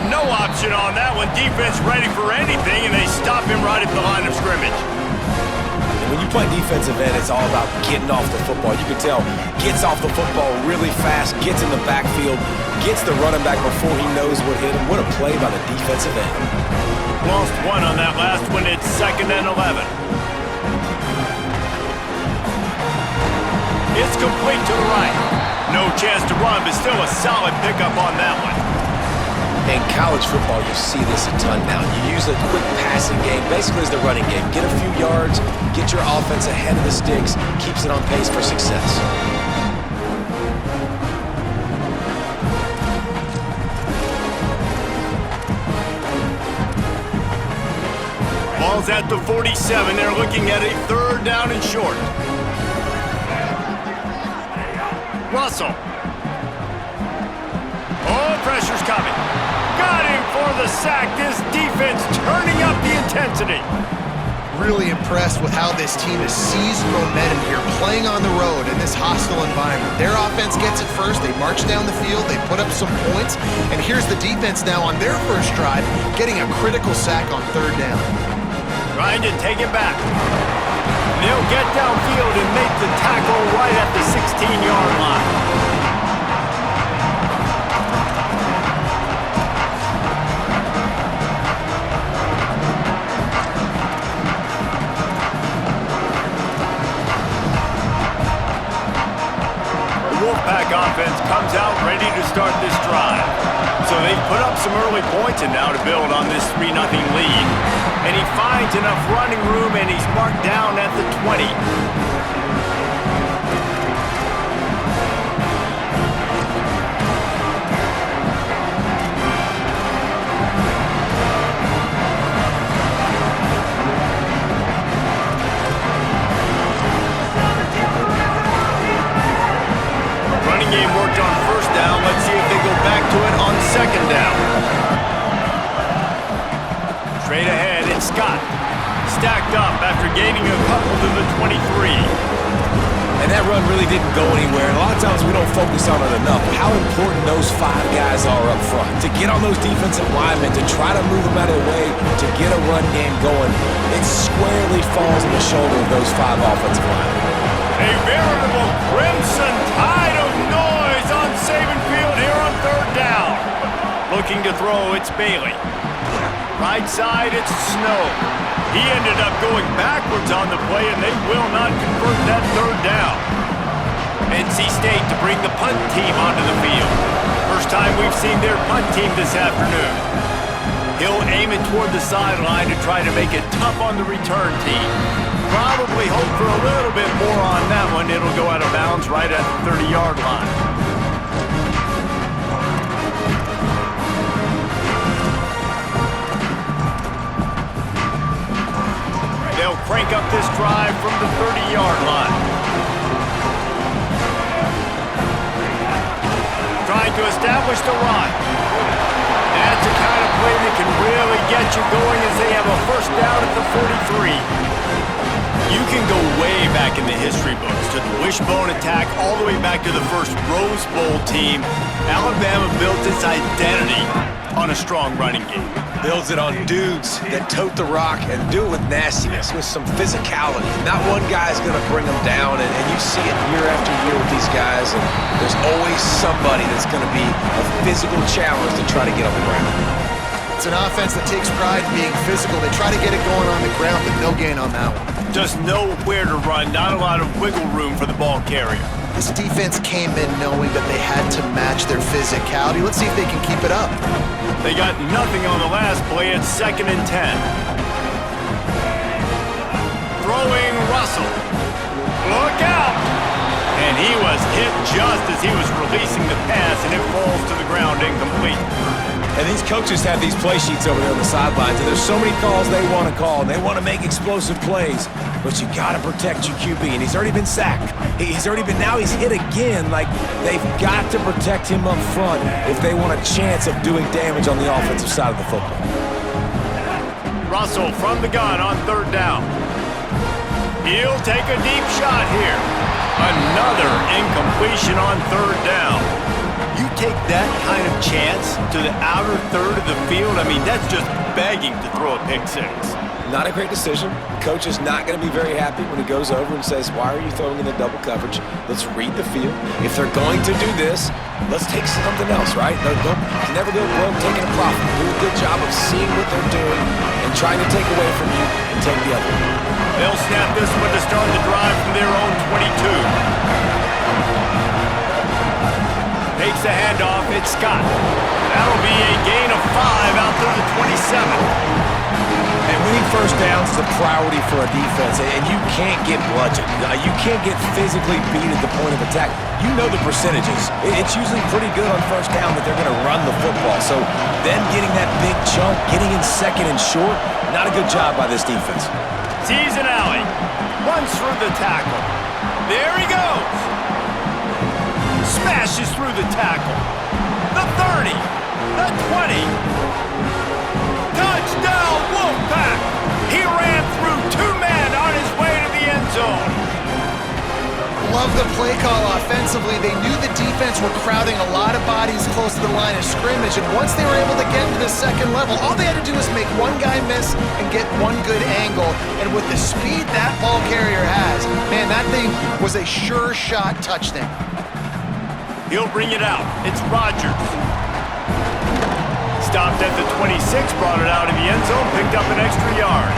no option on that one. Defense ready for anything, and they stop him right at the line of scrimmage. When you play defensive end, it's all about getting off the football. You can tell, gets off the football really fast, gets in the backfield, gets the running back before he knows what hit him. What a play by the defensive end. Lost one on that last one. It's 2nd and 11. It's complete to the right. No chance to run, but still a solid pickup on that one. In college football, you see this a ton now. You use a quick passing game, basically as the running game. Get a few yards, get your offense ahead of the sticks, keeps it on pace for success. Ball's at the 47. They're looking at a 3rd down and short. Russell. Oh, pressure's coming. Got him for the sack. This defense turning up the intensity. Really impressed with how this team has seized momentum here, playing on the road in this hostile environment. Their offense gets it first. They march down the field. They put up some points. And here's the defense now on their first drive, getting a critical sack on 3rd down. Trying to take it back. They'll get downfield and make the tackle right at the 16-yard line. Wolfpack offense comes out ready to start this drive. So they've put up some early points and now to build on this 3-0 lead. And he finds enough running room and he's marked down at the 20. Game worked on 1st down. Let's see if they go back to it on 2nd down. Straight ahead, it's Scott. Stacked up after gaining a couple to the 23. And that run really didn't go anywhere. And a lot of times we don't focus on it enough. How important those 5 guys are up front. To get on those defensive linemen, to try to move them out of the way, to get a run game going, it squarely falls on the shoulder of those 5 offensive linemen. A veritable crimson tide of noise on Saban Field here on 3rd down. Looking to throw, it's Bailey. Right side, it's Snow. He ended up going backwards on the play, and they will not convert that 3rd down. NC State to bring the punt team onto the field. First time we've seen their punt team this afternoon. He'll aim it toward the sideline to try to make it tough on the return team. Probably hope for a little bit more on that one. It'll go out of bounds right at the 30-yard line. They'll crank up this drive from the 30-yard line. Trying to establish the run. That's the kind of play that can really get you going as they have a 1st down at the 43. You can go way back in the history books to the wishbone attack all the way back to the first Rose Bowl team. Alabama built its identity on a strong running game. Builds it on dudes that tote the rock and do it with nastiness, with some physicality. Not one guy's going to bring them down, and you see it year after year with these guys, and there's always somebody that's going to be a physical challenge to try to get on the ground. It's an offense that takes pride in being physical. They try to get it going on the ground, but no gain on that one. Just know where to run, not a lot of wiggle room for the ball carrier. This defense came in knowing that they had to match their physicality. Let's see if they can keep it up. They got nothing on the last play. It's 2nd and 10. Throwing Russell. Look out! And he was hit just as he was releasing the pass, and it falls to the ground incomplete. And these coaches have these play sheets over there on the sidelines, and there's so many calls they want to call, and they want to make explosive plays. But you got to protect your QB, and he's already been sacked. Now he's hit again. Like, they've got to protect him up front if they want a chance of doing damage on the offensive side of the football. Russell from the gun on 3rd down. He'll take a deep shot here. Another incompletion on 3rd down. You take that kind of chance to the outer third of the field, I mean, that's just begging to throw a pick six. Not a great decision. Coach is not going to be very happy when he goes over and says, why are you throwing in the double coverage? Let's read the field. If they're going to do this, let's take something else, right? You never go broke taking a profit. Do a good job of seeing what they're doing and trying to take away from you and take the other one. They'll snap this one to start the drive from their own 22. Takes the handoff, it's Scott. That'll be a gain of 5 out to the 27. And winning first downs is a priority for a defense, and you can't get bludgeoned. You can't get physically beat at the point of attack. You know the percentages. It's usually pretty good on first down that they're going to run the football. So them getting that big chunk, getting in second and short, not a good job by this defense. Sees an alley. Runs through the tackle. There he goes. Smashes through the tackle. The 30. The 20. Touchdown, Wolfpack! He ran through 2 men on his way to the end zone. Love the play call offensively. They knew the defense were crowding a lot of bodies close to the line of scrimmage, and once they were able to get to the second level, all they had to do was make one guy miss and get one good angle. And with the speed that ball carrier has, man, that thing was a sure shot touchdown. He'll bring it out. It's Rodgers. Stopped at the 26, brought it out in the end zone, picked up an extra yard.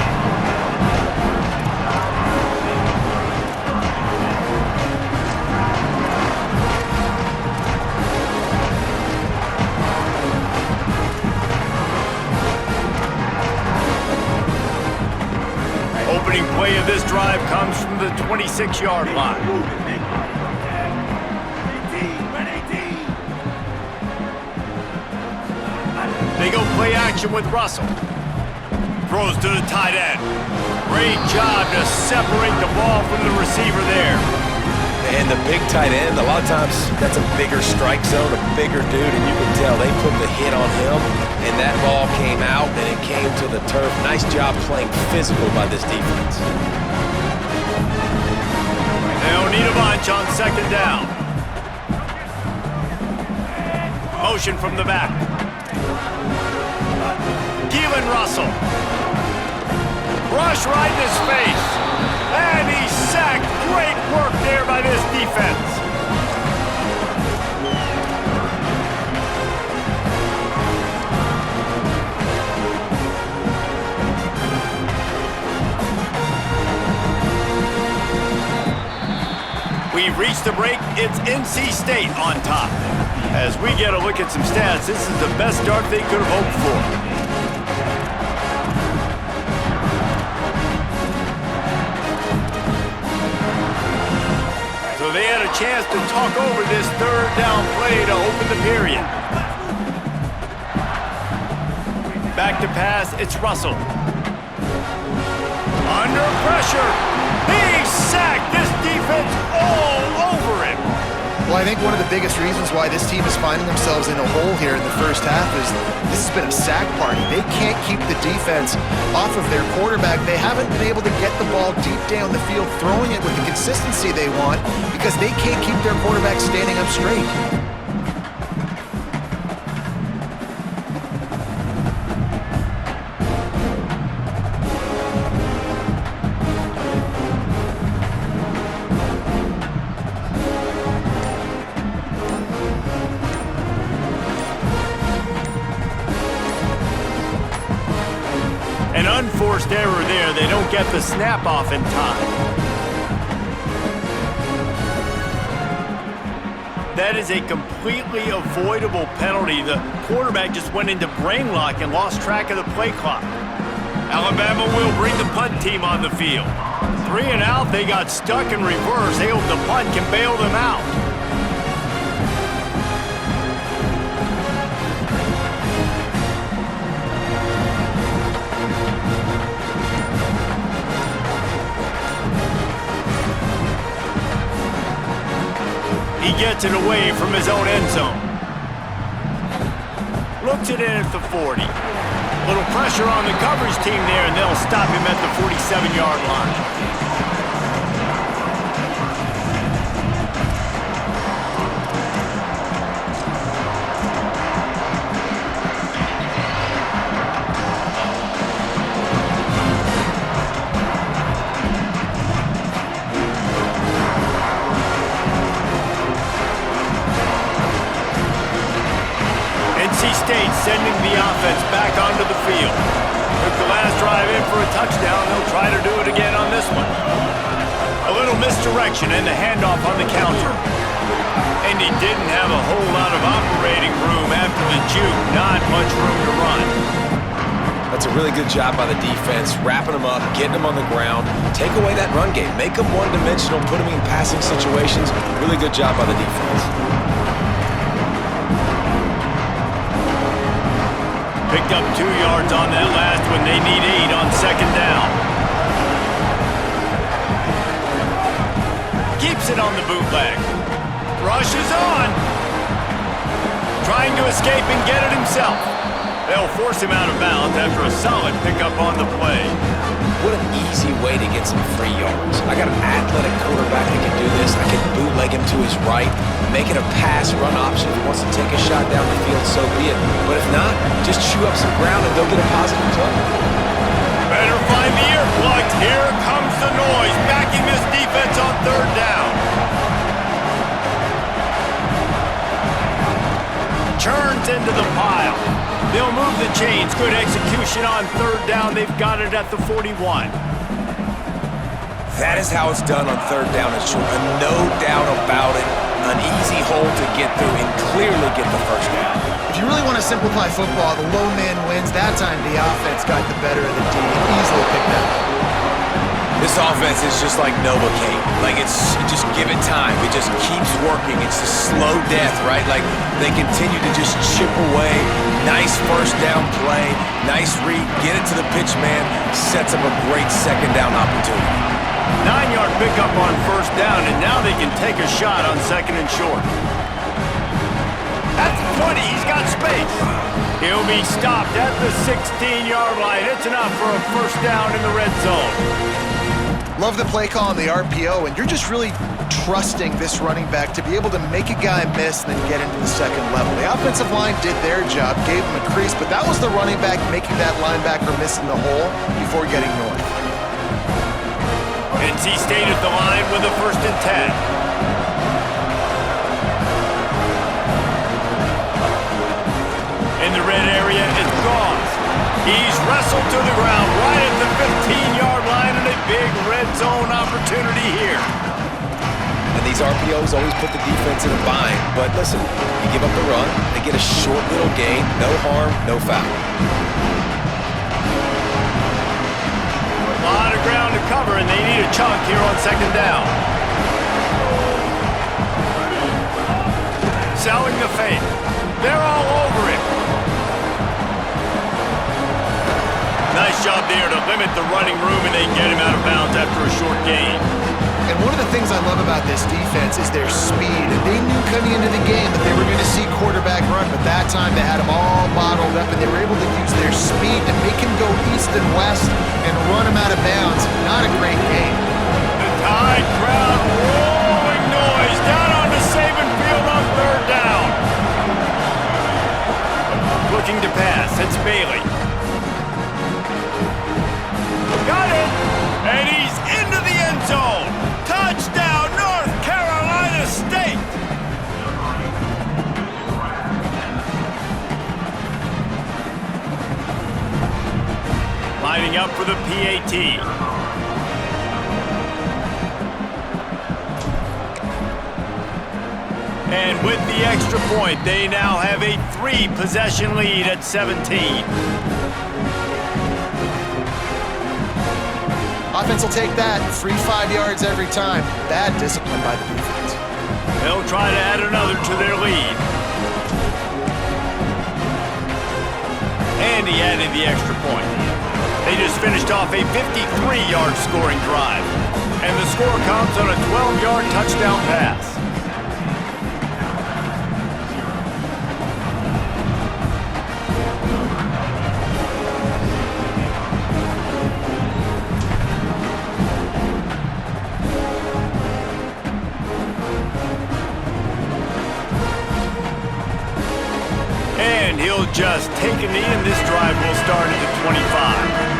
Opening play of this drive comes from the 26-yard line. They go play action with Russell. Throws to the tight end. Great job to separate the ball from the receiver there. And the big tight end, a lot of times that's a bigger strike zone, a bigger dude, and you can tell they put the hit on him, and that ball came out, and it came to the turf. Nice job playing physical by this defense. They don't need a bunch on second down. Motion from the back. Keelan Russell. Rush right in his face. And he's sacked. Great work there by this defense. We've reached the break. It's NC State on top. As we get a look at some stats, this is the best start they could have hoped for. So they had a chance to talk over this third down play to open the period. Back to pass, it's Russell. Under pressure. He's sacked. This defense all over him. Well, I think one of the biggest reasons why this team is finding themselves in a hole here in the first half is this has been a sack party. They can't keep the defense off of their quarterback. They haven't been able to get the ball deep down the field, throwing it with the consistency they want because they can't keep their quarterback standing up straight. An unforced error there. They don't get the snap off in time. That is a completely avoidable penalty. The quarterback just went into brain lock and lost track of the play clock. Alabama will bring the punt team on the field. 3 and out, they got stuck in reverse. They hope the punt can bail them out. He gets it away from his own end zone. Looks it in at the 40. Little pressure on the coverage team there, and they'll stop him at the 47-yard line. sending the offense back onto the field. Took the last drive in for a touchdown. They'll try to do it again on this one. A little misdirection and the handoff on the counter. And he didn't have a whole lot of operating room after the juke. Not much room to run. That's a really good job by the defense, wrapping them up, getting them on the ground. Take away that run game. Make them one-dimensional, put them in passing situations. Really good job by the defense. Picked up 2 yards on that last one. They need 8 on second down. Keeps it on the bootleg. Rushes on. Trying to escape and get it himself. They'll force him out of bounds after a solid pickup on the play. What an easy way to get some free yards. I got an athletic quarterback that can do this. I can bootleg him to his right, make it a pass-run option. If he wants to take a shot down the field, so be it. But if not, just chew up some ground and they'll get a positive play. Better find the earplugs. Here comes the noise, backing this defense on third down. Churns into the pile. They'll move the chains. Good execution on third down. They've got it at the 41. That is how it's done on third down and short. No doubt about it. An easy hole to get through and clearly get the first down. If you really want to simplify football, the lone man wins. That time the offense got the better of the D and easily picked that up. This offense is just like Novocaine. Like just give it time. It just keeps working. It's a slow death, right? Like they continue to just chip away. Nice first down play. Nice read. Get it to the pitch man. Sets up a great second down opportunity. 9-yard pickup on first down, and now they can take a shot on second and short. At the 20, he's got space. He'll be stopped at the 16-yard line. It's enough for a first down in the red zone. Love the play call on the RPO, and you're just really trusting this running back to be able to make a guy miss and then get into the second level. The offensive line did their job, gave him a crease, but that was the running back making that linebacker miss in the hole before getting north. NC State at the line with a 1st and 10. In the red area, it's Gauze. He's wrestled to the ground right at the 15-yard line, and a big red zone opportunity here. And these RPOs always put the defense in a bind. But listen, you give up the run, they get a short little gain, no harm, no foul. A lot of ground to cover, and they need a chunk here on second down. Selling the fake. They're all over it. Nice job there to limit the running room, and they get him out of bounds after a short gain. And one of the things I love about this defense is their speed. And they knew coming into the game that they were going to see quarterback run, but that time they had him all bottled up, and they were able to use their speed to make him go east and west and run him out of bounds. Not a great game. The Tide crowd rolling noise down onto Saban Field on third down. Looking to pass. It's Bailey. Got it! And he's into the end zone! Touchdown, North Carolina State! Lining up for the PAT. And with the extra point, they now have a 3-possession lead at 17. Offense will take that. Free 5 yards every time. Bad discipline by the defense. They'll try to add another to their lead. And he added the extra point. They just finished off a 53-yard scoring drive. And the score comes on a 12-yard touchdown pass. And he'll just take a knee, and this drive will start at the 25.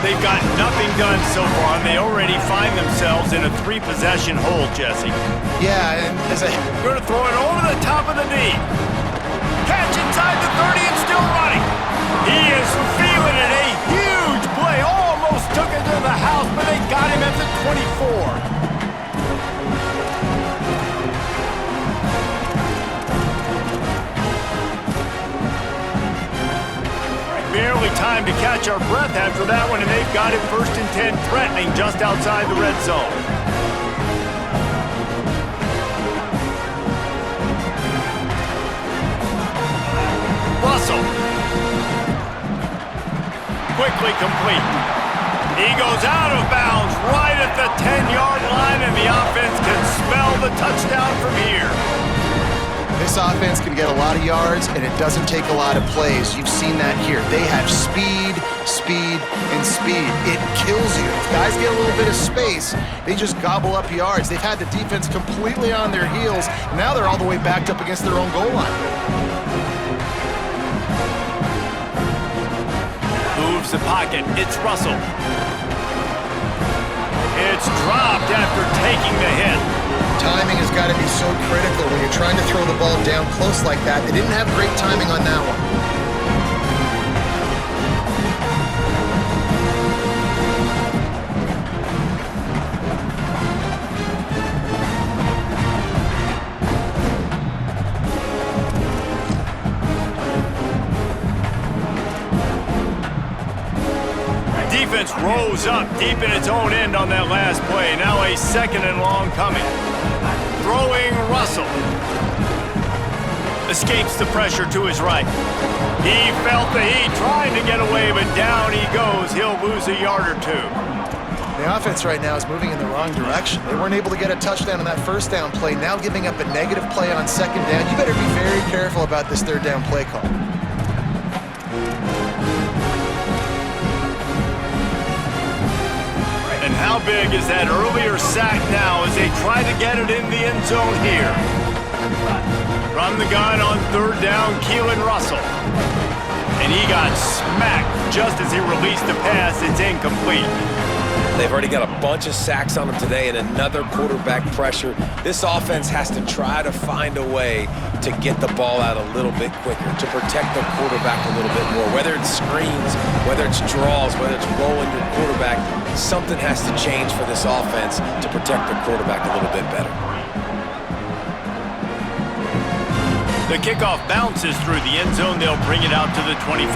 they've got nothing done so far, and they already find themselves in a 3-possession hole, Jesse. Yeah, and as a... Going to throw it over the top of the knee. Catch inside the 30 and still running. He is feeling it. A huge play. Almost took it to the house, but they got him at the 24. Barely time to catch our breath after that one, and they've got it 1st and 10, threatening just outside the red zone. Russell. Quickly complete. He goes out of bounds right at the 10-yard line, and the offense can smell the touchdown from here. This offense can get a lot of yards, and it doesn't take a lot of plays. You've seen that here. They have speed, speed, and speed. It kills you. If guys get a little bit of space, they just gobble up yards. They've had the defense completely on their heels. Now they're all the way backed up against their own goal line. Moves the pocket. It's Russell. It's dropped after taking the hit. Timing has got to be so critical when you're trying to throw the ball down close like that. They didn't have great timing on that one. Defense rose up deep in its own end on that last play. Now a 2nd and long coming. Throwing Russell. Escapes the pressure to his right. He felt the heat trying to get away, but down he goes. He'll lose a yard or 2. The offense right now is moving in the wrong direction. They weren't able to get a touchdown on that 1st down play. Now giving up a negative play on 2nd down. You better be very careful about this 3rd down play call. And how big is that earlier sack now as they try to get it in the end zone here? From the gun on 3rd down, Keelan Russell. And he got smacked just as he released the pass. It's incomplete. They've already got a bunch of sacks on them today and another quarterback pressure. This offense has to try to find a way to get the ball out a little bit quicker, to protect the quarterback a little bit more. Whether it's screens, whether it's draws, whether it's rolling your quarterback, something has to change for this offense to protect the quarterback a little bit better. The kickoff bounces through the end zone. They'll bring it out to the 25.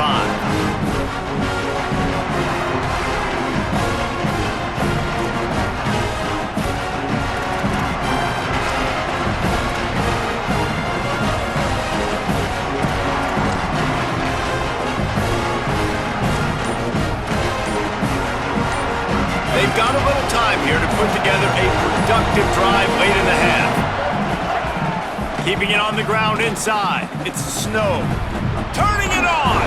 They've got a little time here to put together a productive drive late in the half. Keeping it on the ground inside. It's Snow. Turning it on.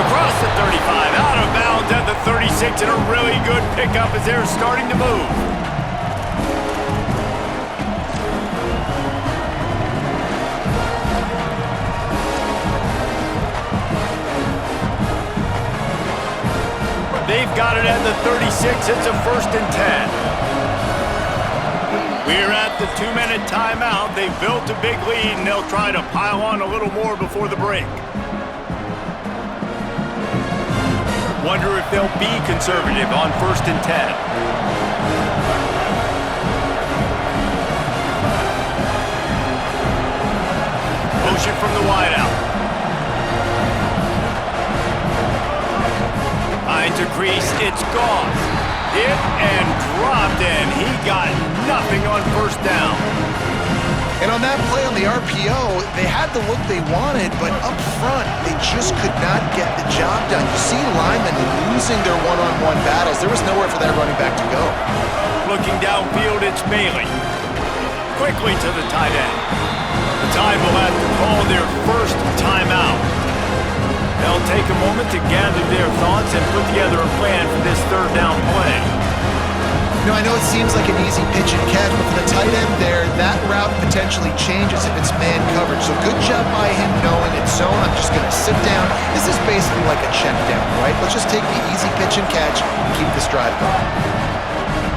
Across the 35, out of bounds at the 36, and a really good pickup as they're starting to move. They've got it at the 36. It's a 1st and 10. We're at the 2-minute timeout. They've built a big lead, and they'll try to pile on a little more before the break. Wonder if they'll be conservative on 1st and 10. Motion from the wideout. Finds a crease, it's gone. Hit and dropped, and he got nothing on 1st down. And on that play on the RPO, they had the look they wanted, but up front, they just could not get the job done. You see linemen losing their one-on-one battles. There was nowhere for that running back to go. Looking downfield, it's Bailey. Quickly to the tight end. The Tide will have to call their 1st timeout. They'll take a moment to gather their thoughts and put together a plan for this 3rd down play. You know, I know it seems like an easy pitch and catch, but for the tight end there, that route potentially changes if it's man coverage. So good job by him knowing it's zone. I'm just going to sit down. This is basically like a check down, right? Let's just take the easy pitch and catch and keep this drive going.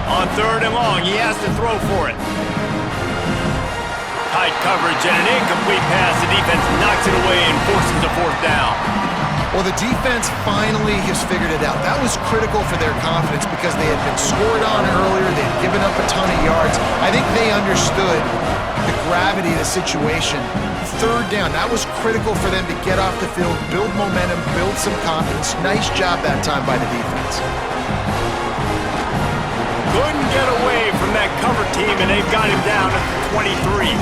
On 3rd and long, he has to throw for it. Tight coverage and an incomplete pass. The defense knocks it away and forces a 4th down. Well, the defense finally has figured it out. That was critical for their confidence because they had been scored on earlier. They had given up a ton of yards. I think they understood the gravity of the situation. 3rd down, that was critical for them to get off the field, build momentum, build some confidence. Nice job that time by the defense. Couldn't get away from that cover team, and they've got him down at the 23.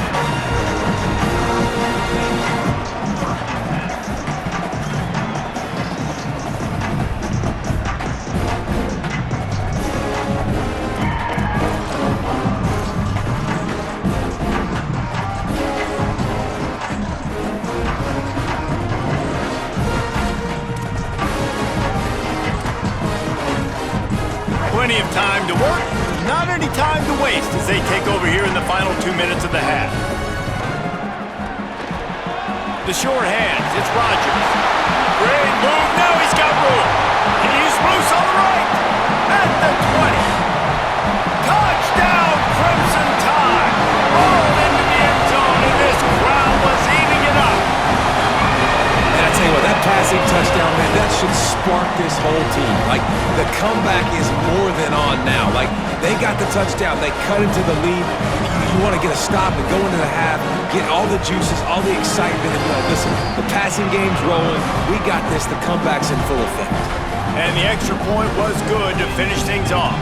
Plenty of time to work, not any time to waste as they take over here in the final 2 minutes of the half. The short hands, it's Rodgers. Great move, now he's got room. He's loose on the right, at the 20. Touchdown, Crimson Tide. Rolled into the end zone, and this crowd was eating it up. And I tell you what, that passing touchdown, man, that should spark this whole team. Like, the comeback is more than on now. Like, they got the touchdown. They cut into the lead. You want to get a stop and go into the half, get all the juices, all the excitement, and listen, the passing game's rolling. We got this. The comeback's in full effect. And the extra point was good to finish things off.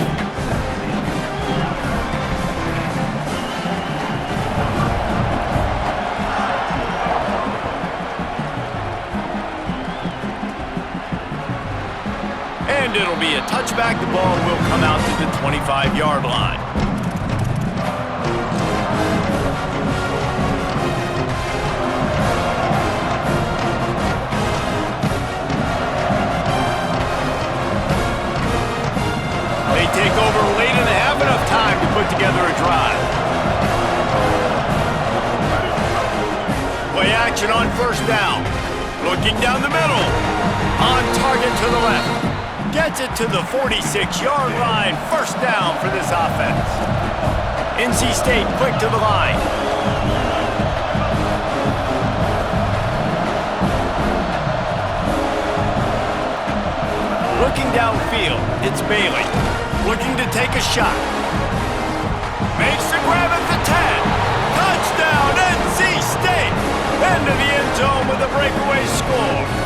And it'll be a touchback. The ball will come out to the 25-yard line. They take over late and they have enough time to put together a drive. Play action on 1st down. Looking down the middle. On target to the left. Gets it to the 46-yard line. 1st down for this offense. NC State quick to the line. Looking downfield, it's Bailey. Looking to take a shot. Makes the grab at the 10. Touchdown, NC State. Into the end zone with a breakaway score.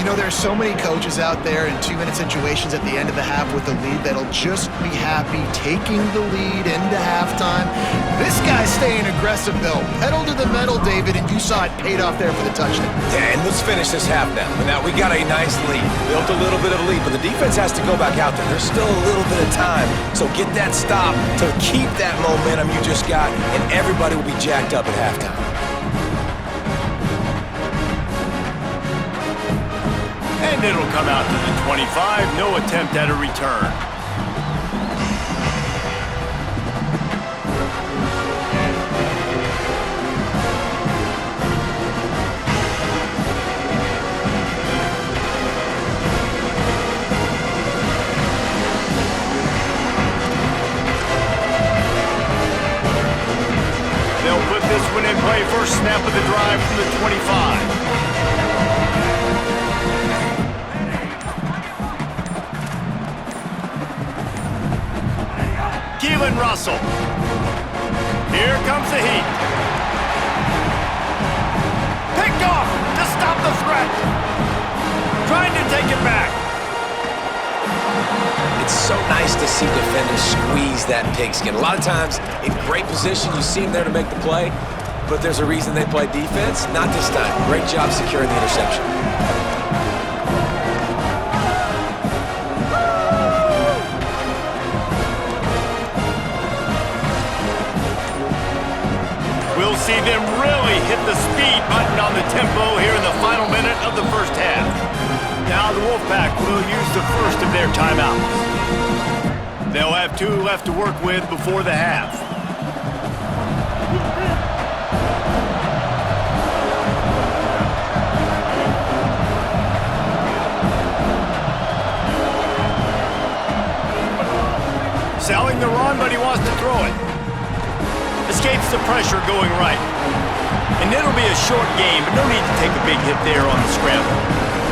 You know, there's so many coaches out there in 2-minute situations at the end of the half with the lead that'll just be happy taking the lead into halftime. This guy's staying aggressive, though. Pedal to the metal, David, and you saw it paid off there for the touchdown. Yeah, and let's finish this half now. Now, we got a nice lead. Built a little bit of a lead, but the defense has to go back out there. There's still a little bit of time, so get that stop to keep that momentum you just got, and everybody will be jacked up at halftime. And it'll come out to the 25. No attempt at a return. They'll put this one in play. First snap of the drive from the 25. Keelan Russell. Here comes the heat. Picked off to stop the threat. Trying to take it back. It's so nice to see defenders squeeze that pigskin. A lot of times, in great position, you see them there to make the play, but there's a reason they play defense. Not this time. Great job securing the interception. We'll see them really hit the speed button on the tempo here in the final minute of the first half. Now the Wolfpack will use the first of their timeouts. They'll have 2 left to work with before the half. Selling the run, but he wants to throw it. Escapes the pressure going right. And it'll be a short game, but no need to take a big hit there on the scramble.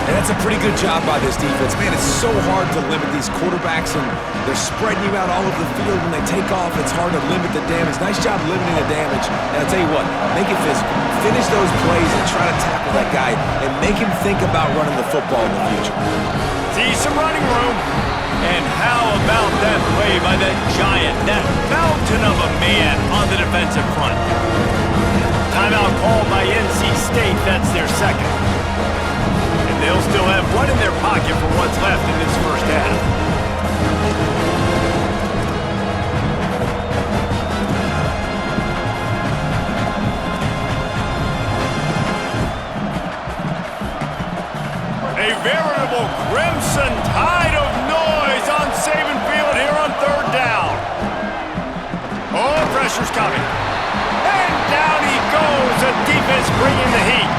And that's a pretty good job by this defense. Man, it's so hard to limit these quarterbacks, and they're spreading you out all over the field. When they take off, it's hard to limit the damage. Nice job limiting the damage. And I'll tell you what, make it physical. Finish those plays and try to tackle that guy and make him think about running the football in the future. See some running room. And how about that play by that giant, that mountain of a man on the defensive front? Timeout called by NC State. That's their second. And they'll still have 1 in their pocket for what's left in this first half. A veritable crimson tide of noise on Saban Field here on 3rd down. Oh, pressure's coming. And down he goes. The defense bringing the heat.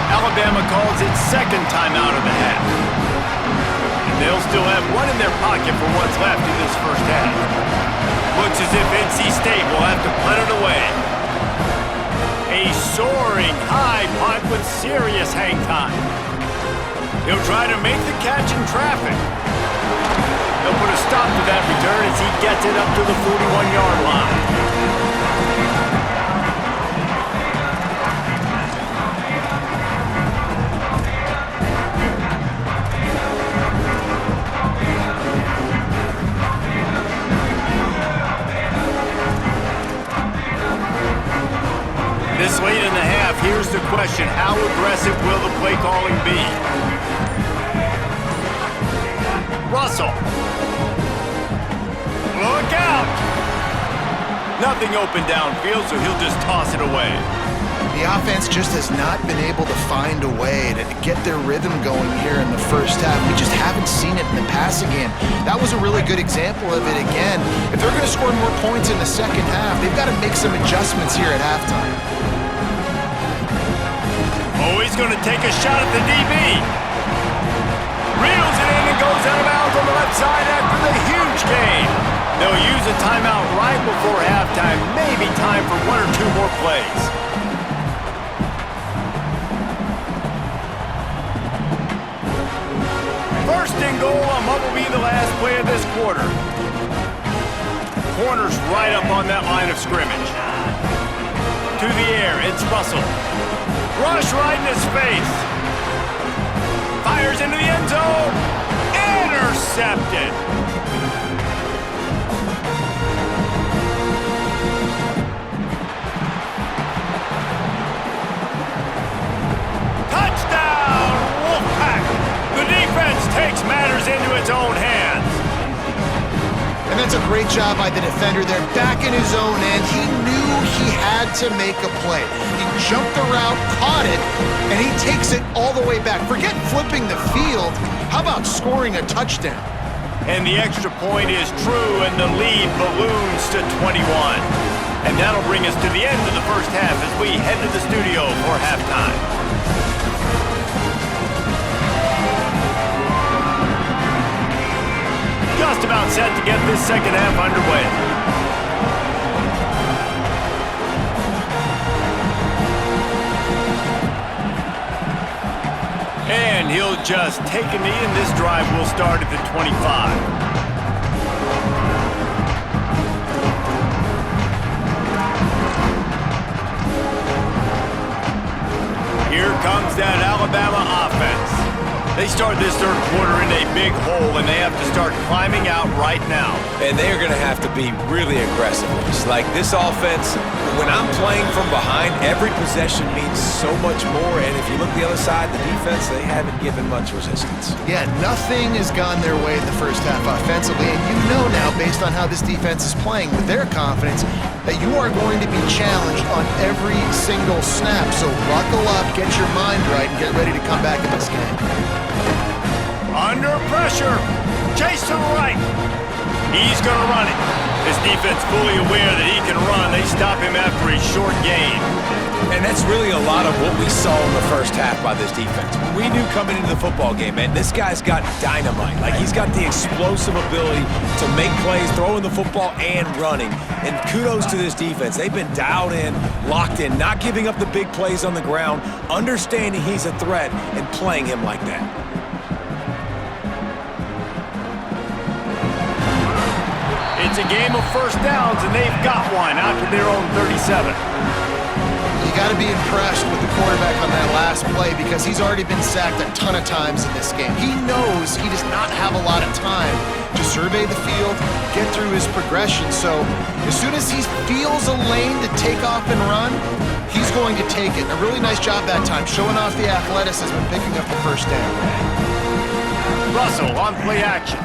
Alabama calls its second timeout of the half. And they'll still have 1 in their pocket for what's left in this first half. Looks as if NC State will have to punt it away. A soaring high punt with serious hang time. He'll try to make the catch in traffic. He'll put a stop to that return as he gets it up to the 41-yard line. This late in the half, here's the question. How aggressive will the play calling be? Russell. Look out! Nothing open downfield, so he'll just toss it away. The offense just has not been able to find a way to get their rhythm going here in the first half. We just haven't seen it in the passing game. That was a really good example of it again. If they're going to score more points in the second half, they've got to make some adjustments here at halftime. Oh, he's going to take a shot at the DB. Reels it in and goes out of bounds on the left side after the huge gain. They'll use a timeout right before halftime. Maybe time for 1 or 2 more plays. First and goal on what will be the last play of this quarter. Corner's right up on that line of scrimmage. To the air, it's Russell. Rush right in his face. Fires into the end zone. Intercepted. Touchdown, Wolfpack. The defense takes matters into its own hands. And that's a great job by the defender there, back in his own end. He knew he had to make a play. He jumped the route, caught it, and he takes it all the way back. Forget flipping the field. How about scoring a touchdown? And the extra point is true, and the lead balloons to 21. And that'll bring us to the end of the first half as we head to the studio for halftime. Just about set to get this second half underway. And he'll just take a knee, and this drive will start at the 25. Here comes that Alabama offense. They start this third quarter in a big hole, and they have to start climbing out right now. And they are going to have to be really aggressive. It's like this offense, when I'm playing from behind, every possession means so much more. And if you look the other side, the defense, they haven't given much resistance. Yeah, nothing has gone their way in the first half offensively. And you know now, based on how this defense is playing with their confidence, that you are going to be challenged on every single snap. So buckle up, get your mind right, and get ready to come back in this game. Under pressure. Chase to the right. He's going to run it. His defense fully aware that he can run. They stop him after a short gain. And that's really a lot of what we saw in the first half by this defense. We knew coming into the football game, man, this guy's got dynamite. Like, he's got the explosive ability to make plays, throwing the football and running. And kudos to this defense. They've been dialed in, locked in, not giving up the big plays on the ground, understanding he's a threat, and playing him like that. It's a game of first downs, and they've got one after their own 37. You got to be impressed with the quarterback on that last play because he's already been sacked a ton of times in this game. He knows he does not have a lot of time to survey the field, get through his progression. So as soon as he feels a lane to take off and run, he's going to take it. A really nice job that time, showing off the athleticism and picking up the first down. Russell on play action.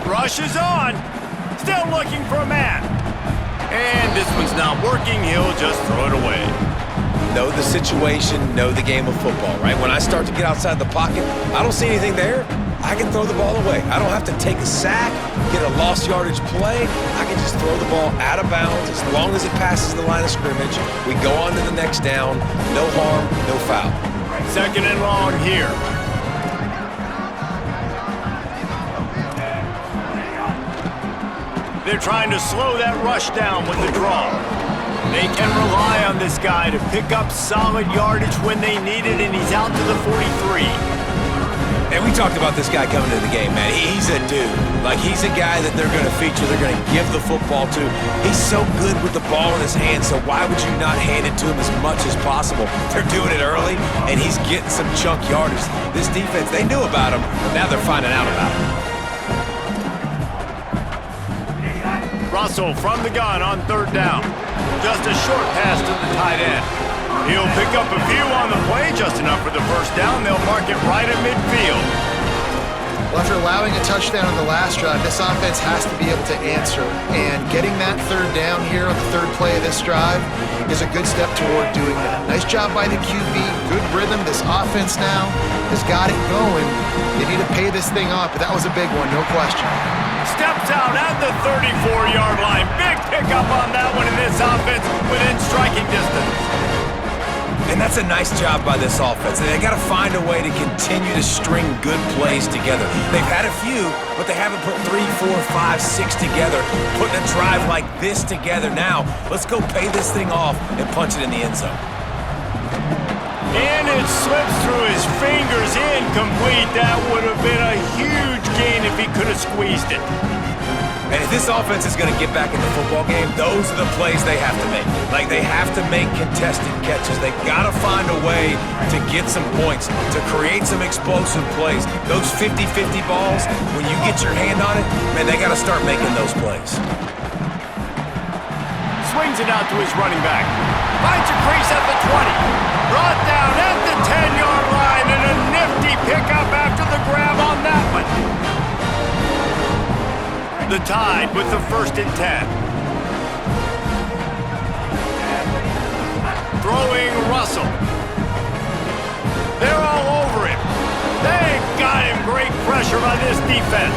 Rush is on. Still looking for a man. And this one's not working. He'll just throw it away. Know the situation, know the game of football, right? When I start to get outside the pocket, I don't see anything there, I can throw the ball away. I don't have to take a sack, get a lost yardage play. I can just throw the ball out of bounds as long as it passes the line of scrimmage. We go on to the next down. No harm, no foul. Second and long here. They're trying to slow that rush down with the draw. They can rely on this guy to pick up solid yardage when they need it, and he's out to the 43. And we talked about this guy coming into the game, man. He's a dude. Like, he's a guy that they're going to feature, they're going to give the football to. He's so good with the ball in his hand, so why would you not hand it to him as much as possible? They're doing it early, and he's getting some chunk yardage. This defense, they knew about him, but now they're finding out about him. Russell from the gun on third down. Just a short pass to the tight end. He'll pick up a few on the play, just enough for the first down. They'll mark it right at midfield. Well, after allowing a touchdown on the last drive, this offense has to be able to answer. And getting that third down here on the third play of this drive is a good step toward doing that. Nice job by the QB, good rhythm. This offense now has got it going. They need to pay this thing off, but that was a big one, no question. Steps out at the 34-yard line. Big pickup on that one in this offense within striking distance. And that's a nice job by this offense. They got to find a way to continue to string good plays together. They've had a few, but they haven't put 3, 4, 5, 6 together. Putting a drive like this together now. Let's go pay this thing off and punch it in the end zone. And it slips through his fingers, incomplete. That would have been a huge gain if he could have squeezed it. And if this offense is going to get back in the football game, those are the plays they have to make. Like, they have to make contested catches. They've got to find a way to get some points, to create some explosive plays. Those 50-50 balls, when you get your hand on it, man, they got to start making those plays. Swings it out to his running back. Finds a crease at the 20. Brought down at the 10-yard line, and a nifty pickup after the grab on that one. The Tide with the 1st and 10. Throwing Russell. They're all over him. They got him. Great pressure by this defense.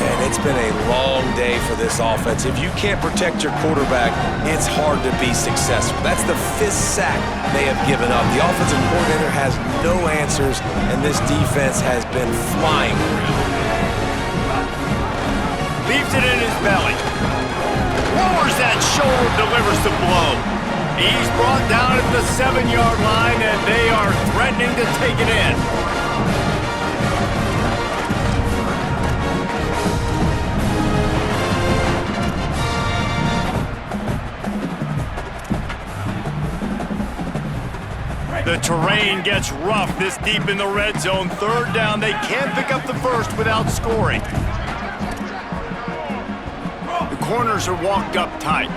And it's been a long day for this offense. If you can't protect your quarterback, it's hard to be successful. That's the 5th sack they have given up. The offensive coordinator has no answers, and this defense has been flying around. Leaves it in his belly. Lowers that shoulder, delivers the blow. He's brought down at the 7-yard line, and they are threatening to take it in. The terrain gets rough this deep in the red zone. Third down, they can't pick up the first without scoring. The corners are walked up tight.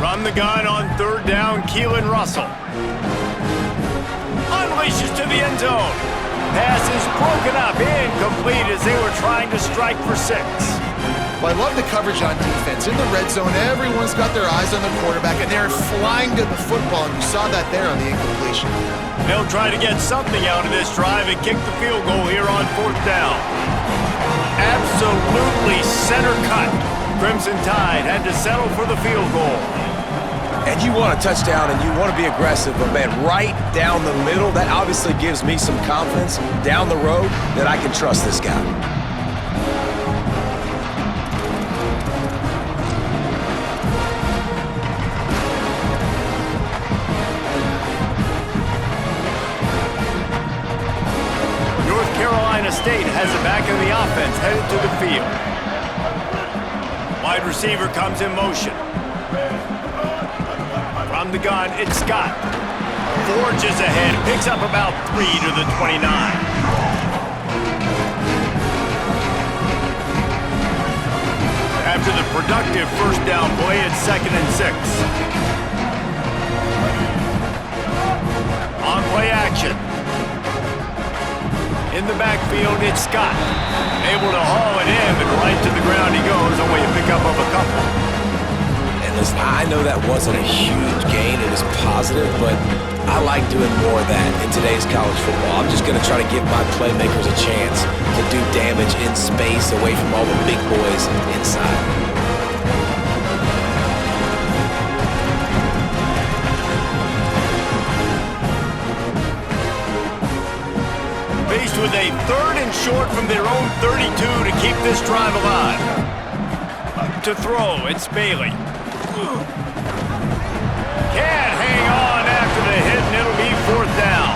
Run the gun on third down, Keelan Russell. Unleashes to the end zone. Pass is broken up, incomplete as they were trying to strike for 6. Well, I love the coverage on defense. In the red zone, everyone's got their eyes on the quarterback, and they're flying to the football, and you saw that there on the incompletion. They'll try to get something out of this drive and kick the field goal here on 4th down. Absolutely center cut. Crimson Tide had to settle for the field goal. And you want a touchdown and you want to be aggressive, but man, right down the middle, that obviously gives me some confidence down the road that I can trust this guy. North Carolina State has it back in the offense, headed to the field. Wide receiver comes in motion. From the gun, it's Scott. Forges ahead, picks up about 3 to the 29. After the productive first down play, it's 2nd and 6. On play action. In the backfield, it's Scott. Able to haul it in, but right to the ground he goes, only a pickup of a couple. Listen, I know that wasn't a huge gain. It was positive, but I like doing more of that in today's college football. I'm just going to try to give my playmakers a chance to do damage in space away from all the big boys inside. Faced with a 3rd and short from their own 32 to keep this drive alive. To throw, it's Bailey. Can't hang on after the hit, and it'll be 4th down.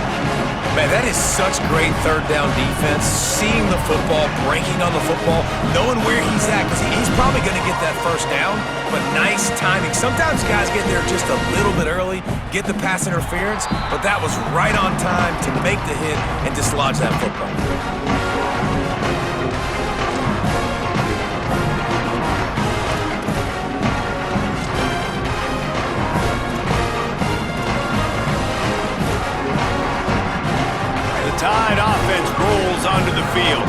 Man, that is such great 3rd down defense. Seeing the football, breaking on the football, knowing where he's at, because he's probably going to get that 1st down, but nice timing. Sometimes guys get there just a little bit early, get the pass interference, but that was right on time to make the hit and dislodge that football. Tide offense rolls onto the field.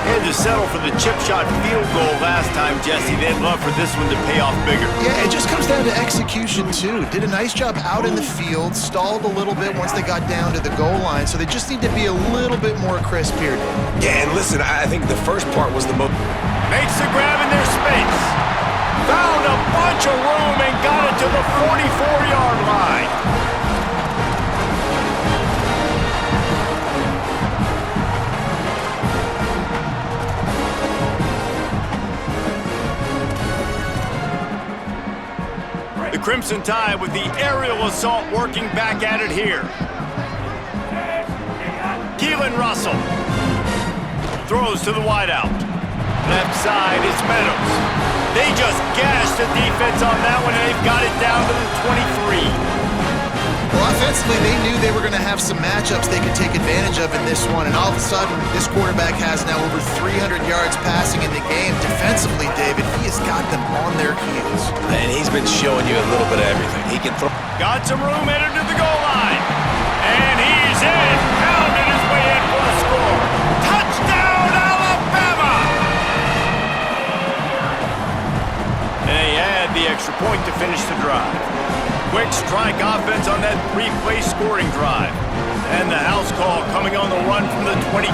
They had to settle for the chip shot field goal last time, Jesse. They'd love for this one to pay off bigger. Yeah, it just comes down to execution, too. Did a nice job out in the field, stalled a little bit once they got down to the goal line, so they just need to be a little bit more crisp here. Yeah, and listen, I think the first part was the most... Makes the grab in their space. Found a bunch of room and got it to the 44-yard line. Crimson Tide with the aerial assault working back at it here. Keelan Russell throws to the wideout. Left side is Meadows. They just gashed the defense on that one, and they've got it down to the 23. Well, offensively, they knew they were going to have some matchups they could take advantage of in this one, and all of a sudden, this quarterback has now over 300 yards passing in the game. Defensively, David, he has got them on their heels. And he's been showing you a little bit of everything. He can throw. Got some room headed to the goal line. And he's in, pounded his way in for the score. Touchdown, Alabama! And he had the extra point to finish the drive. Quick strike offense on that 3-play scoring drive. And the house call coming on the run from the 23.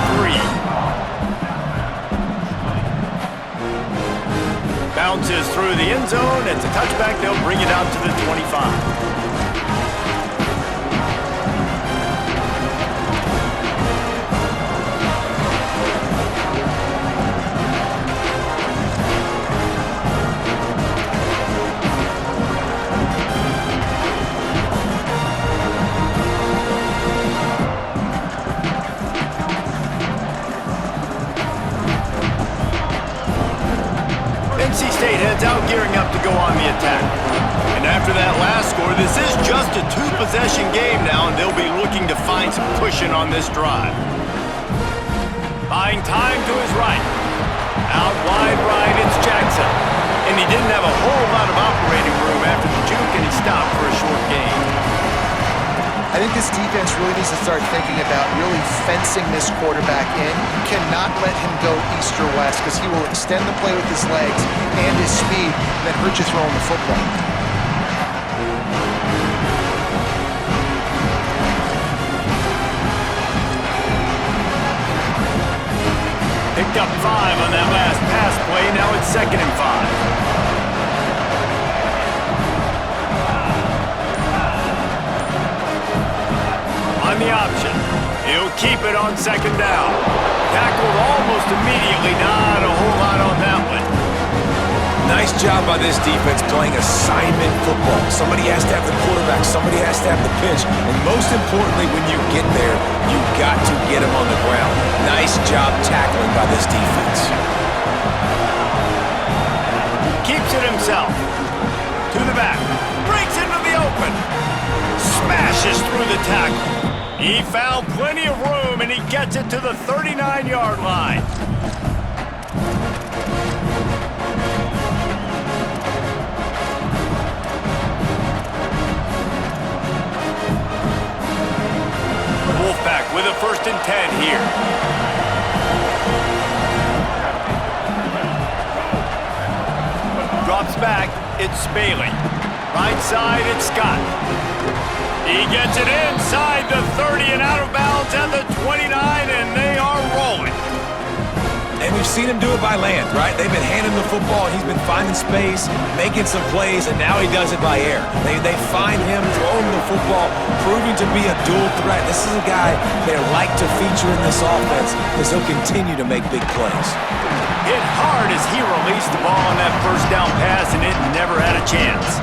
Bounces through the end zone. It's a touchback. They'll bring it out to the 25. NC State heads out, gearing up to go on the attack. And after that last score, this is just a 2-possession game now, and they'll be looking to find some cushion on this drive. Buying time to his right. Out wide right, it's Jackson. And he didn't have a whole lot of operating room after the juke, and he stopped for a short gain. I think this defense really needs to start thinking about really fencing this quarterback in. You cannot let him go east or west because he will extend the play with his legs and his speed and then hurt you throwing the football. Picked up 5 on that last pass play. Now it's 2nd and 5. On the option. He'll keep it on 2nd down. Tackled almost immediately. Not a whole lot on that one. Nice job by this defense playing assignment football. Somebody has to have the quarterback, somebody has to have the pitch, and most importantly, when you get there, you got to get him on the ground. Nice job tackling by this defense. Keeps it himself. To the back. Breaks into the open. Smashes through the tackle. He found plenty of room, and he gets it to the 39-yard line. Wolfpack with a 1st and 10 here. Drops back, it's Bailey. Right side, it's Scott. He gets it inside the 30 and out of bounds at the 29, and they are rolling. And we've seen him do it by land, right? They've been handing the football, he's been finding space, making some plays, and now he does it by air. They find him, throwing the football, proving to be a dual threat. This is a guy they like to feature in this offense because he'll continue to make big plays. Hit hard as he released the ball on that 1st down pass, and it never had a chance.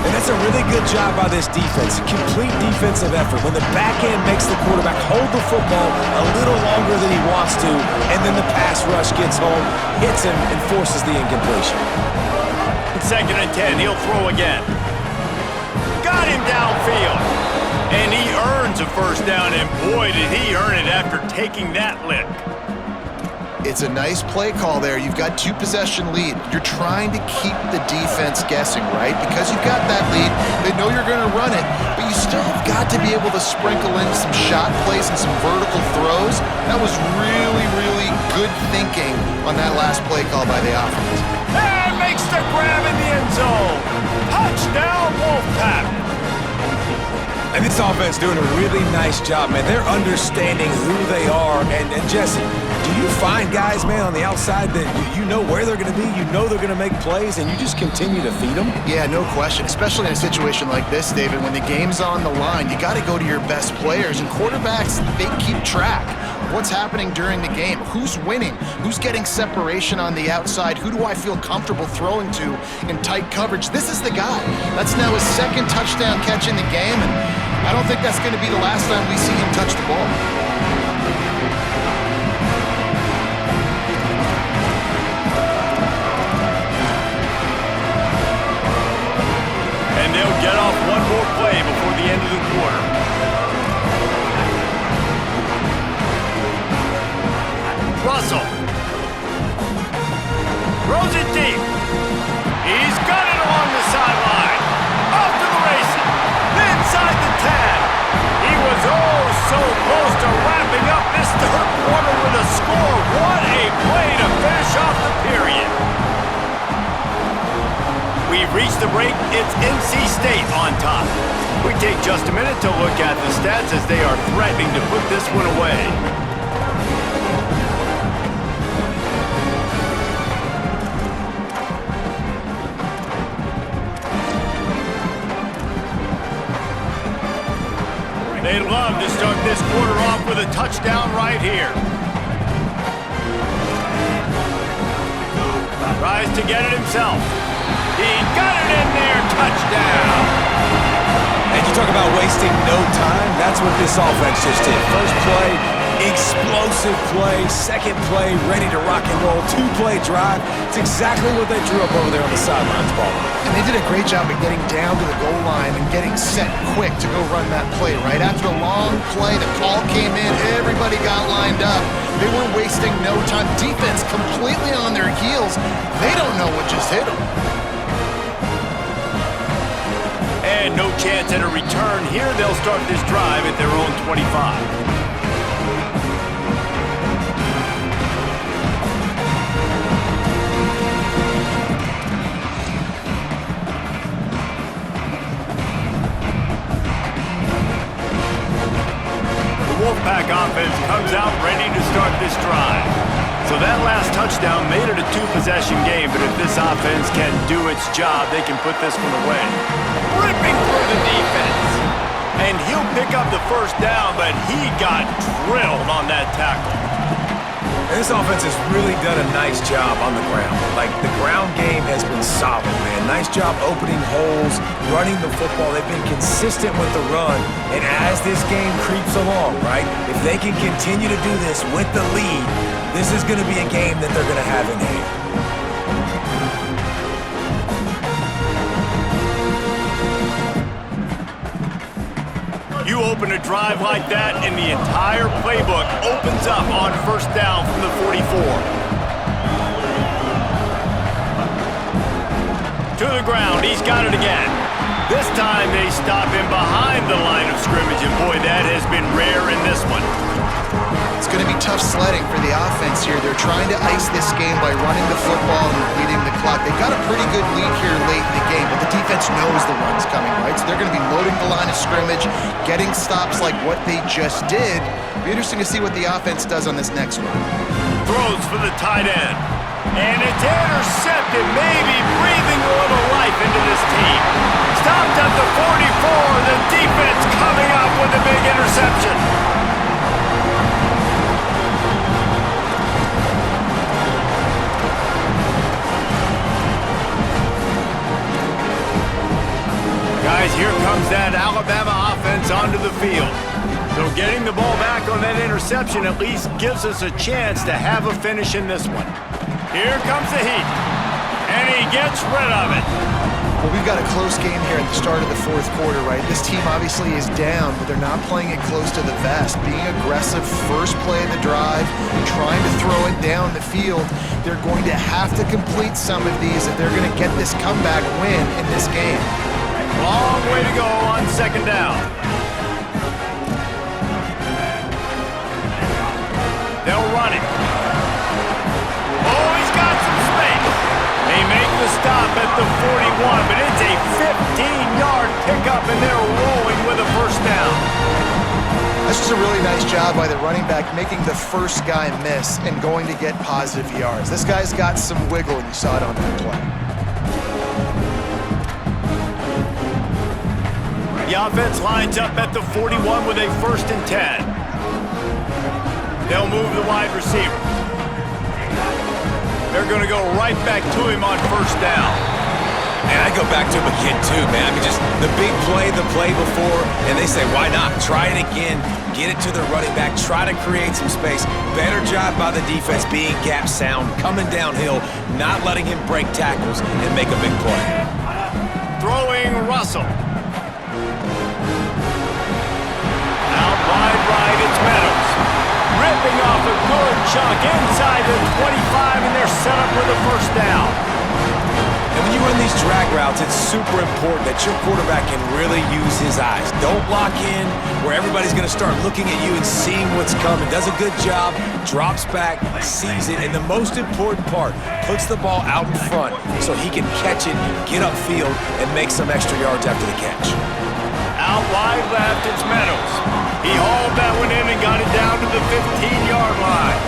And that's a really good job by this defense. Complete defensive effort. When the back end makes the quarterback hold the football a little longer than he wants to, and then the pass rush gets home, hits him, and forces the incompletion. 2nd and 10, he'll throw again. Got him downfield. And he earns a 1st down, and boy, did he earn it after taking that lick. It's a nice play call there. You've got 2-possession lead. You're trying to keep the defense guessing, right? Because you've got that lead, they know you're going to run it, but you still have got to be able to sprinkle in some shot plays and some vertical throws. That was really, really good thinking on that last play call by the offense. And makes the grab in the end zone. Touchdown, Wolfpack. And this offense doing a really nice job, man. They're understanding who they are. And Jesse, do you find guys, man, on the outside that you know where they're going to be, you know they're going to make plays, and you just continue to feed them? Yeah, no question, especially in a situation like this, David. When the game's on the line, you got to go to your best players, and quarterbacks, they keep track of what's happening during the game. Who's winning? Who's getting separation on the outside? Who do I feel comfortable throwing to in tight coverage? This is the guy. That's now his 2nd touchdown catch in the game, and I don't think that's going to be the last time we see him touch the ball. And they'll get off one more play before the end of the quarter. Russell. Throws it deep. He's got it along the sideline. Off to the races. Inside the 10. He was oh so close to wrapping up this 3rd quarter with a score. What a play to finish off the period. We've reached the break. It's NC State on top. We take just a minute to look at the stats as they are threatening to put this one away. They'd love to start this quarter off with a touchdown right here. Tries to get it himself. He got it in there, touchdown! And you talk about wasting no time, that's what this offense just did. First play, explosive play. 2nd play, ready to rock and roll. 2-play drive. It's exactly what they drew up over there on the sidelines, Paul. And they did a great job of getting down to the goal line and getting set quick to go run that play, right? After a long play, the call came in, everybody got lined up. They weren't wasting no time. Defense completely on their heels. They don't know what just hit them. And no chance at a return here. They'll start this drive at their own 25. Wolfpack offense comes out ready to start this drive. So that last touchdown made it a two-possession game, but if this offense can do its job, they can put this one away. Ripping through the defense. And he'll pick up the first down, but he got drilled on that tackle. And this offense has really done a nice job on the ground. Like, the ground game has been solid, man. Nice job opening holes, running the football. They've been consistent with the run. And as this game creeps along, right, if they can continue to do this with the lead, this is going to be a game that they're going to have in hand. You open a drive like that, and the entire playbook opens up on first down from the 44. To the ground, he's got it again. This time they stop him behind the line of scrimmage, and boy, that has been rare in this one. It's going to be tough sledding for the offense here. They're trying to ice this game by running the football and leading the clock. They've got a pretty good lead here late in the game, but the defense knows the run's coming, right? So they're going to be loading the line of scrimmage, getting stops like what they just did. It'll be interesting to see what the offense does on this next one. Throws for the tight end. And it's intercepted, maybe breathing a little life into this team. Stopped at the 44, the defense coming up with a big interception. Guys, here comes that Alabama offense onto the field. So getting the ball back on that interception at least gives us a chance to have a finish in this one. Here comes the heat, and he gets rid of it. Well, we've got a close game here at the start of the fourth quarter, right? This team obviously is down, but they're not playing it close to the vest. Being aggressive, first play of the drive, trying to throw it down the field. They're going to have to complete some of these if they're going to get this comeback win in this game. Long way to go on second down. They'll run it. Oh, he's got some space. They make the stop at the 41, but it's a 15-yard pickup, and they're rolling with a first down. This is a really nice job by the running back, making the first guy miss and going to get positive yards. This guy's got some wiggle, and you saw it on that play. The offense lines up at the 41 with a 1st and 10. They'll move the wide receiver. They're going to go right back to him on first down. And I go back to him again, too, man. I mean, just the big play, the play before, and they say, why not? Try it again, get it to the running back, try to create some space. Better job by the defense being gap sound, coming downhill, not letting him break tackles and make a big play. Throwing Russell. Out wide right, it's Meadows. Ripping off a good chunk inside the 25, and they're set up with a first down. And when you run these drag routes, it's super important that your quarterback can really use his eyes. Don't lock in where everybody's going to start looking at you and seeing what's coming. Does a good job, drops back, sees it, and the most important part, puts the ball out in front so he can catch it, get upfield, and make some extra yards after the catch. Out wide left, it's Meadows. He hauled that one in and got it down to the 15-yard line.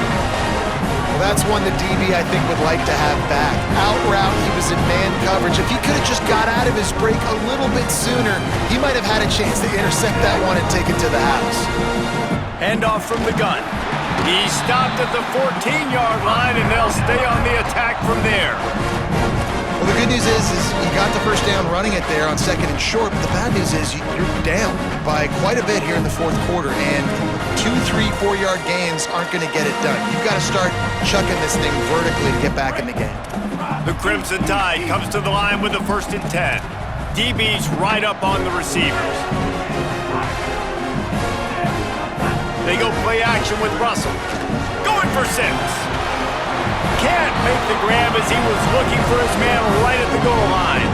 Well, that's one the DB, I think, would like to have back. Out route, he was in man coverage. If he could have just got out of his break a little bit sooner, he might have had a chance to intercept that one and take it to the house. Handoff from the gun. He stopped at the 14-yard line, and they'll stay on the attack from there. Well, the good news is you got the first down running it there on 2nd and short, but the bad news is you're down by quite a bit here in the fourth quarter, and 2, 3, 4-yard gains aren't going to get it done. You've got to start chucking this thing vertically to get back in the game. The Crimson Tide comes to the line with a 1st and 10. DB's right up on the receivers. They go play action with Russell. Going for 6. Can't make the grab as he was looking for his man right at the goal line.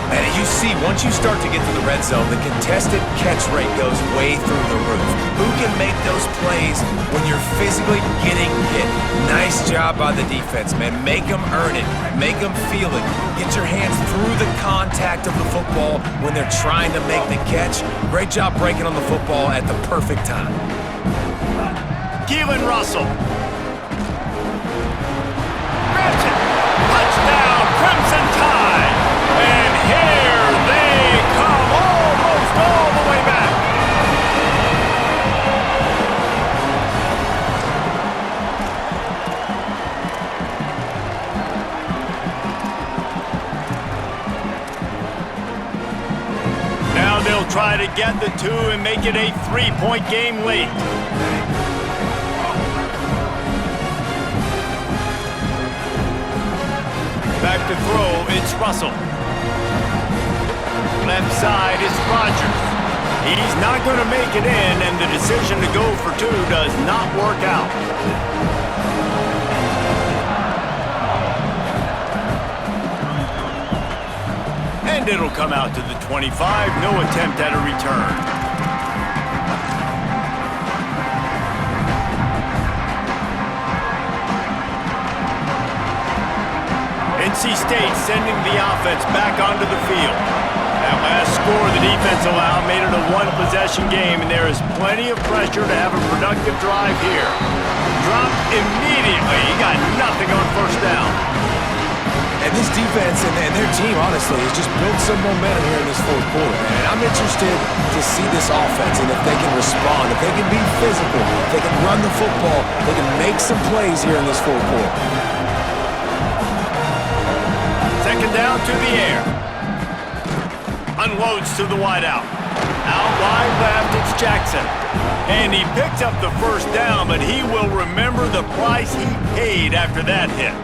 And you see, once you start to get to the red zone, the contested catch rate goes way through the roof. Who can make those plays when you're physically getting hit? Nice job by the defense, man. Make them earn it. Make them feel it. Get your hands through the contact of the football when they're trying to make the catch. Great job breaking on the football at the perfect time. Keelan Russell. Grabs it. Touchdown, Crimson Tide. And here they come, almost all the way back. Now they'll try to get the two and make it a 3-point game late. Back to throw, it's Russell. Left side is Rodgers. He's not going to make it in, and the decision to go for two does not work out. And it'll come out to the 25, no attempt at a return. NC State sending the offense back onto the field. That last score the defense allowed made it a one-possession game, and there is plenty of pressure to have a productive drive here. Dropped immediately. He got nothing on first down. And this defense and their team, honestly, has just built some momentum here in this fourth quarter, man. And I'm interested to see this offense and if they can respond, if they can be physical, if they can run the football, they can make some plays here in this fourth quarter. Second down to the air. Unloads to the wideout. Out wide left, it's Jackson. And he picked up the first down, but he will remember the price he paid after that hit.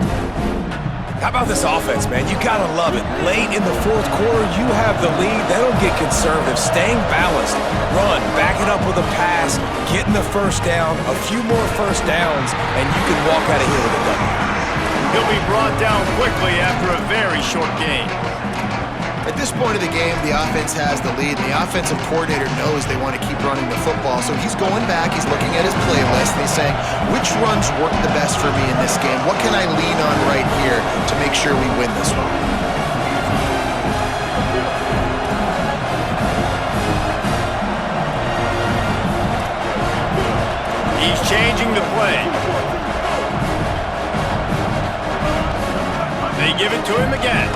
How about this offense, man? You gotta love it. Late in the fourth quarter, you have the lead. They don't get conservative. Staying balanced. Run, back it up with a pass, getting the first down, a few more first downs, and you can walk out of here with a W. He'll be brought down quickly after a very short game. At this point of the game, the offense has the lead, and the offensive coordinator knows they want to keep running the football. So he's going back, he's looking at his playlist, and he's saying, which runs work the best for me in this game? What can I lean on right here to make sure we win this one? He's changing the play. They give it to him again.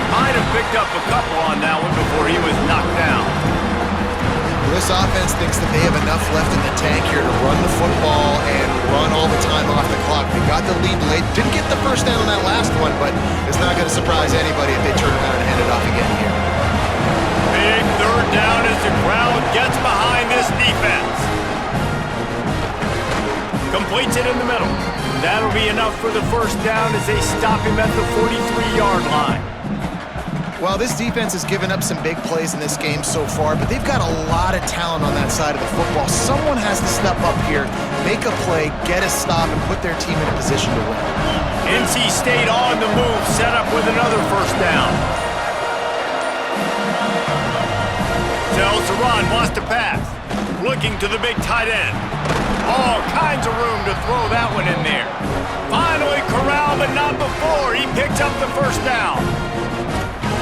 Might have picked up a couple on that one before he was knocked down. This offense thinks that they have enough left in the tank here to run the football and run all the time off the clock. They got the lead late. Didn't get the first down on that last one, but it's not going to surprise anybody if they turn around and hand it off again here. Big third down as the crowd gets behind this defense. Completes it in the middle. That'll be enough for the first down as they stop him at the 43-yard line. Well, this defense has given up some big plays in this game so far, but they've got a lot of talent on that side of the football. Someone has to step up here, make a play, get a stop, and put their team in a position to win. NC State on the move, set up with another first down. Tells to run, wants to pass. Looking to the big tight end. All kinds of room to throw that one in there. Finally corralled, but not before. He picks up the first down.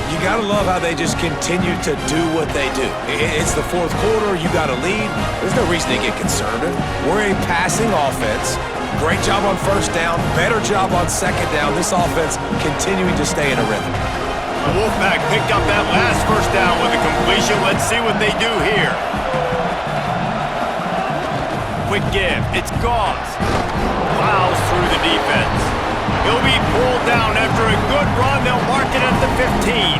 You gotta love how they just continue to do what they do. It's the fourth quarter, you got a lead. There's no reason to get conservative. We're a passing offense. Great job on first down, better job on second down. This offense continuing to stay in a rhythm. The Wolfpack picked up that last first down with a completion. Let's see what they do here. Quick give, it's Gauze. Plows through the defense. He'll be pulled down after a good run. They'll mark it at the 15.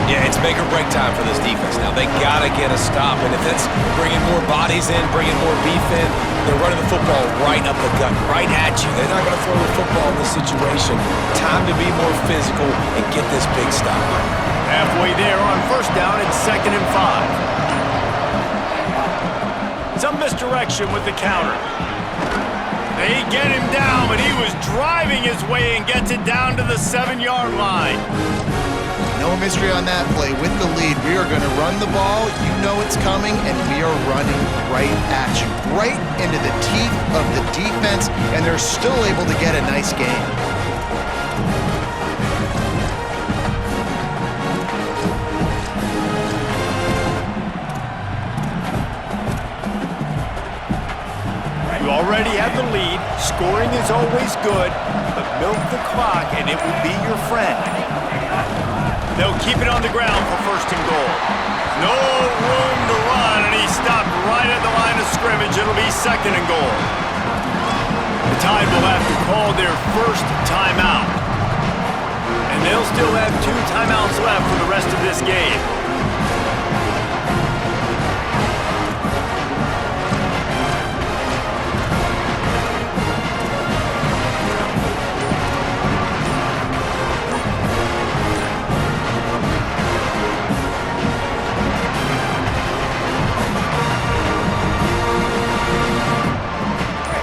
Yeah, it's make or break time for this defense now. They gotta get a stop, and if it's bringing more bodies in, bringing more beef in, they're running the football right up the gut, right at you. They're not gonna throw the football in this situation. Time to be more physical and get this big stop. Halfway there on first down, it's 2nd and 5. Some misdirection with the counter. They get him down, but he was driving his way and gets it down to the 7-yard line. No mystery on that play. With the lead, we are going to run the ball. You know it's coming, and we are running right at you, right into the teeth of the defense, and they're still able to get a nice game. You already have the lead. Scoring is always good, but milk the clock and it will be your friend. They'll keep it on the ground for first and goal. No room to run, and he stopped right at the line of scrimmage. It'll be second and goal. The Tide will have to call their first timeout. And they'll still have 2 timeouts left for the rest of this game.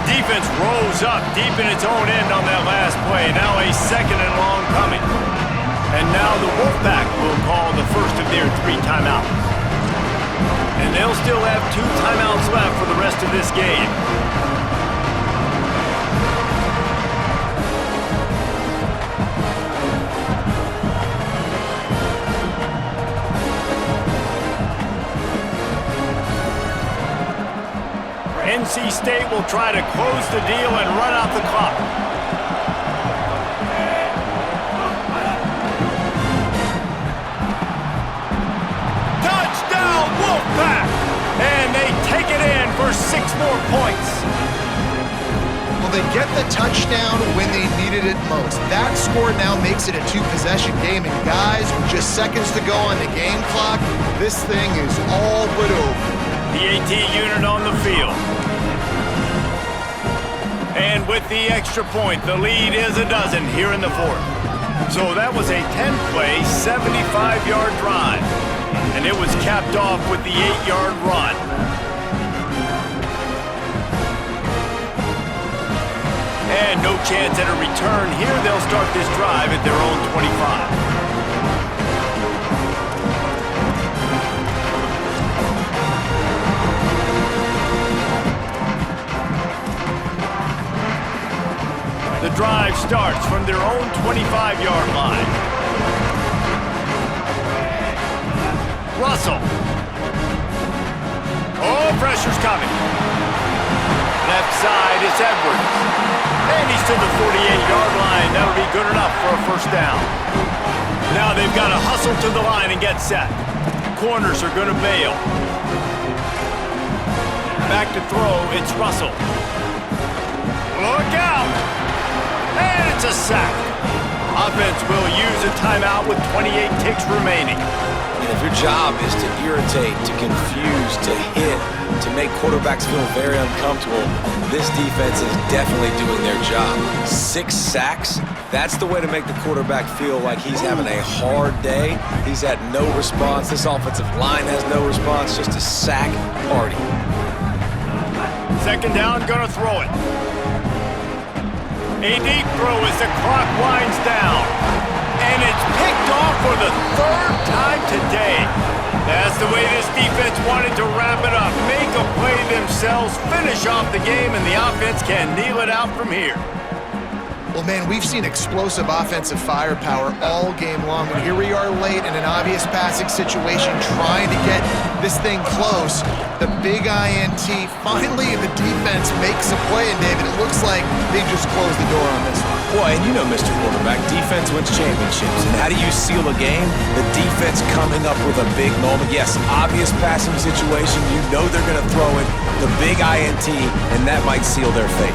Defense rose up deep in its own end on that last play. Now a second and long coming. And now the Wolfpack will call the first of their 3 timeouts. And they'll still have 2 timeouts left for the rest of this game. NC State will try to close the deal and run out the clock. Touchdown, Wolfpack! And they take it in for 6 more points. Well, they get the touchdown when they needed it most. That score now makes it a 2-possession game. And guys, with just seconds to go on the game clock, this thing is all but over. The AT unit on the field. And with the extra point, the lead is a dozen here in the 4th. So that was a 10-play, 75-yard drive. And it was capped off with the 8-yard run. And no chance at a return here. They'll start this drive at their own 25. The drive starts from their own 25-yard line. Russell. Oh, pressure's coming. Left side is Edwards. And he's to the 48-yard line. That'll be good enough for a first down. Now they've got to hustle to the line and get set. Corners are going to bail. Back to throw, it's Russell. Look out! And it's a sack. Offense will use a timeout with 28 ticks remaining. And if your job is to irritate, to confuse, to hit, to make quarterbacks feel very uncomfortable, this defense is definitely doing their job. 6 sacks, that's the way to make the quarterback feel like he's having a hard day. He's had no response. This offensive line has no response, just a sack party. Second down, gonna throw it. A deep throw as the clock winds down. And it's picked off for the 3rd time today. That's the way this defense wanted to wrap it up. Make a play themselves, finish off the game, and the offense can kneel it out from here. Well, man, we've seen explosive offensive firepower all game long, and here we are late in an obvious passing situation trying to get this thing close. The big INT, finally the defense makes a play, and David, it looks like they just closed the door on this one. Boy, and you know, Mr. Quarterback, defense wins championships. And how do you seal a game? The defense coming up with a big moment. Yes, obvious passing situation. You know they're going to throw it. The big INT, and that might seal their fate.